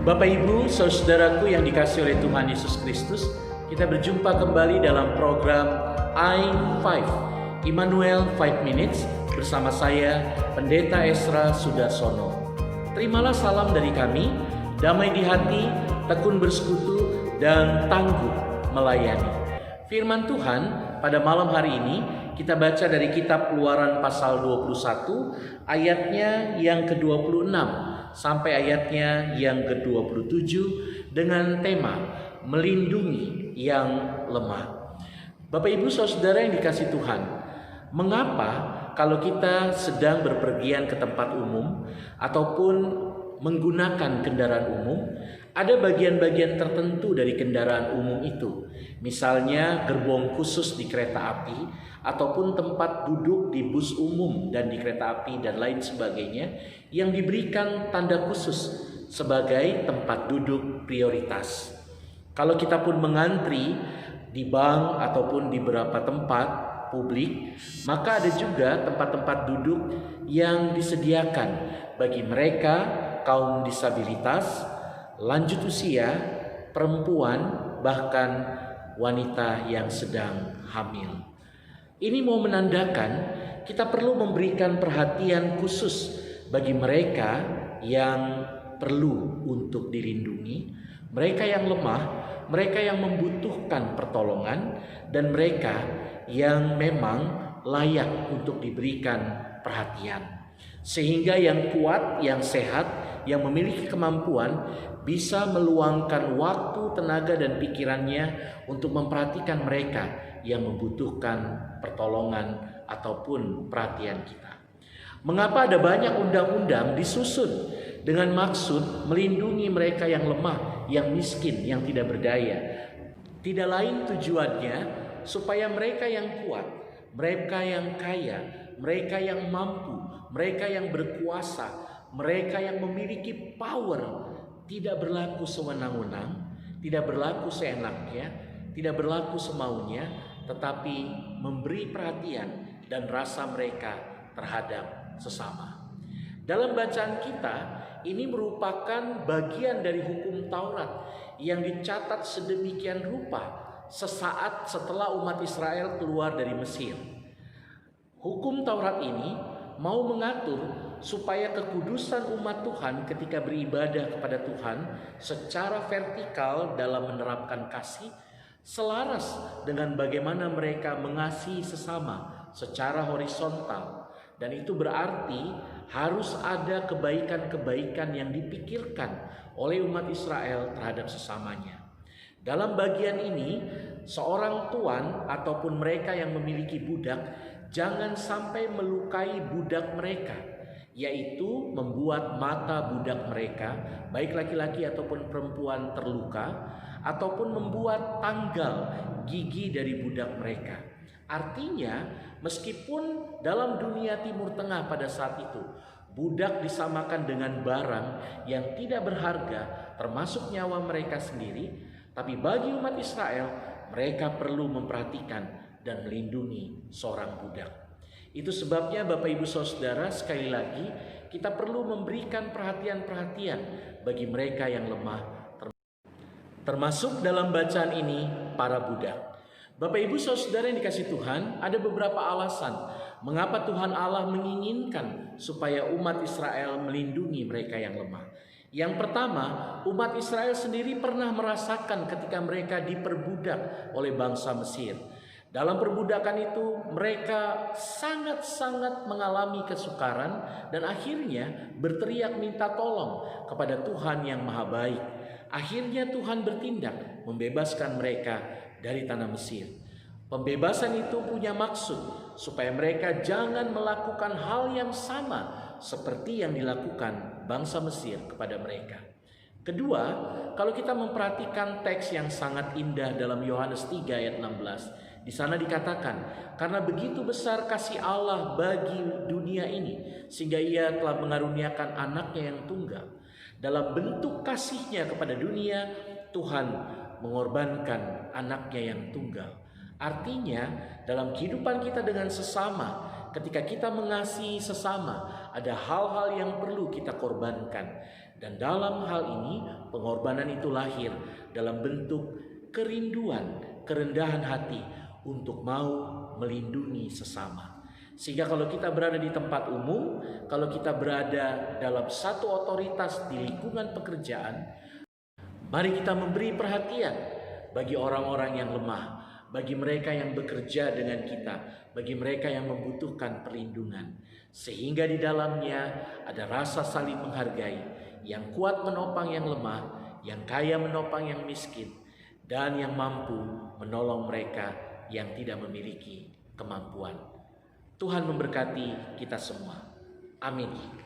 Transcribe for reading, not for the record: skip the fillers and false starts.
Bapak Ibu, saudaraku yang dikasihi oleh Tuhan Yesus Kristus, kita berjumpa kembali dalam program I5 Immanuel 5 Minutes bersama saya, Pendeta Esra Sudarsono. Terimalah salam dari kami, damai di hati, tekun bersekutu, dan tangguh melayani. Firman Tuhan pada malam hari ini kita baca dari kitab Keluaran pasal 21 ayatnya yang ke-26 sampai ayatnya yang ke-27 dengan tema melindungi yang lemah. Bapak Ibu saudara yang dikasihi Tuhan, mengapa kalau kita sedang berpergian ke tempat umum ataupun menggunakan kendaraan umum, ada bagian-bagian tertentu dari kendaraan umum itu, misalnya gerbong khusus di kereta api ataupun tempat duduk di bus umum dan di kereta api dan lain sebagainya, yang diberikan tanda khusus sebagai tempat duduk prioritas. Kalau kita pun mengantri di bank ataupun di beberapa tempat publik, maka ada juga tempat-tempat duduk yang disediakan bagi mereka kaum disabilitas, lanjut usia, perempuan, bahkan wanita yang sedang hamil. Ini mau menandakan kita perlu memberikan perhatian khusus bagi mereka yang perlu untuk dilindungi, mereka yang lemah, mereka yang membutuhkan pertolongan, dan mereka yang memang layak untuk diberikan perhatian. Sehingga yang kuat, yang sehat, yang memiliki kemampuan bisa meluangkan waktu, tenaga, dan pikirannya untuk memperhatikan mereka yang membutuhkan pertolongan ataupun perhatian kita. Mengapa ada banyak undang-undang disusun dengan maksud melindungi mereka yang lemah, yang miskin, yang tidak berdaya? Tidak lain tujuannya supaya mereka yang kuat, mereka yang kaya, mereka yang mampu, mereka yang berkuasa, mereka yang memiliki power, tidak berlaku sewenang-wenang, tidak berlaku seenaknya, tidak berlaku semaunya, tetapi memberi perhatian dan rasa mereka terhadap sesama. Dalam bacaan kita, ini merupakan bagian dari hukum Taurat yang dicatat sedemikian rupa sesaat setelah umat Israel keluar dari Mesir. Hukum Taurat ini mau mengatur supaya kekudusan umat Tuhan ketika beribadah kepada Tuhan secara vertikal dalam menerapkan kasih selaras dengan bagaimana mereka mengasihi sesama secara horizontal. Dan itu berarti harus ada kebaikan-kebaikan yang dipikirkan oleh umat Israel terhadap sesamanya. Dalam bagian ini, seorang tuan ataupun mereka yang memiliki budak jangan sampai melukai budak mereka, yaitu membuat mata budak mereka, baik laki-laki ataupun perempuan, terluka, ataupun membuat tanggal gigi dari budak mereka. Artinya, meskipun dalam dunia Timur Tengah pada saat itu budak disamakan dengan barang yang tidak berharga, termasuk nyawa mereka sendiri, tapi bagi umat Israel mereka perlu memperhatikan dan melindungi seorang budak. Itu sebabnya Bapak Ibu Saudara, sekali lagi kita perlu memberikan perhatian-perhatian bagi mereka yang lemah, termasuk dalam bacaan ini para budak. Bapak Ibu Saudara yang dikasihi Tuhan, ada beberapa alasan mengapa Tuhan Allah menginginkan supaya umat Israel melindungi mereka yang lemah. Yang pertama, umat Israel sendiri pernah merasakan ketika mereka diperbudak oleh bangsa Mesir. Dalam perbudakan itu mereka sangat-sangat mengalami kesukaran dan akhirnya berteriak minta tolong kepada Tuhan yang Maha Baik. Akhirnya Tuhan bertindak membebaskan mereka dari tanah Mesir. Pembebasan itu punya maksud supaya mereka jangan melakukan hal yang sama seperti yang dilakukan bangsa Mesir kepada mereka. Kedua, kalau kita memperhatikan teks yang sangat indah dalam Yohanes 3 ayat 16, di sana dikatakan, karena begitu besar kasih Allah bagi dunia ini, sehingga Ia telah mengaruniakan anaknya yang tunggal. Dalam bentuk kasihnya kepada dunia, Tuhan mengorbankan anaknya yang tunggal. Artinya, dalam kehidupan kita dengan sesama, ketika kita mengasihi sesama, ada hal-hal yang perlu kita korbankan. Dan dalam hal ini, pengorbanan itu lahir dalam bentuk kerinduan, kerendahan hati untuk mau melindungi sesama. Sehingga kalau kita berada di tempat umum, kalau kita berada dalam satu otoritas di lingkungan pekerjaan, mari kita memberi perhatian bagi orang-orang yang lemah, bagi mereka yang bekerja dengan kita, bagi mereka yang membutuhkan perlindungan. Sehingga di dalamnya ada rasa saling menghargai, yang kuat menopang yang lemah, yang kaya menopang yang miskin, dan yang mampu menolong mereka yang tidak memiliki kemampuan. Tuhan memberkati kita semua. Amin.